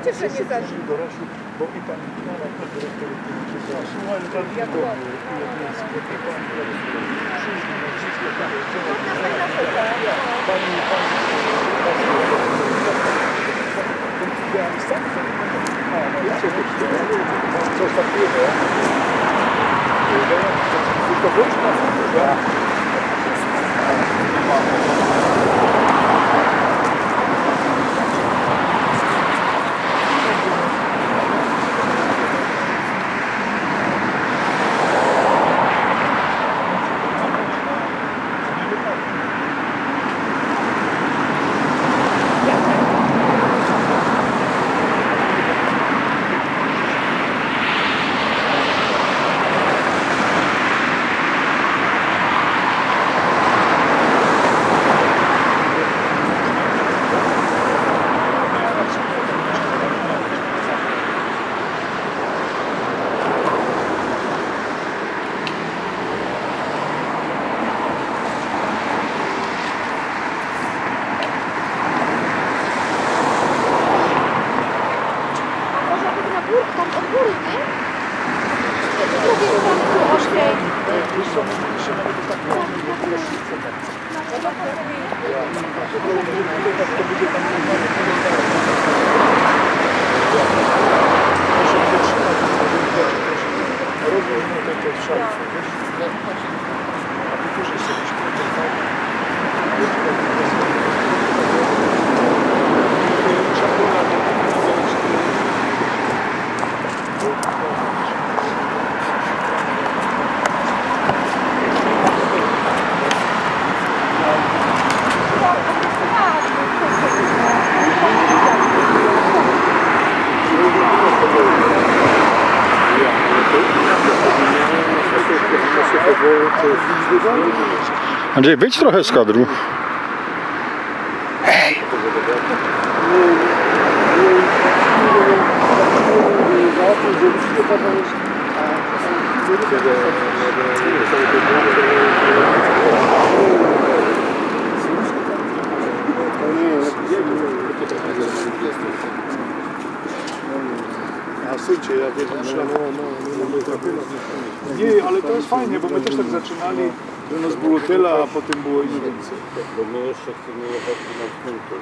Oczywiście, że nie zacznie. dorośli, bo i pani Klara, dyrektor Jak ładnie. coś takiego. To wróć na fotę. Tam od góry, nie? Drugie tam tu oślej. Andrzej, wyjdź trochę z kadru. Hej! A słuchajcie, ja wiem, nie, ale to jest fajnie, bo my też tak zaczynali, że nas było tyle, a potem było inne więcej. Bo my jeszcze chcemy jechać na punktu.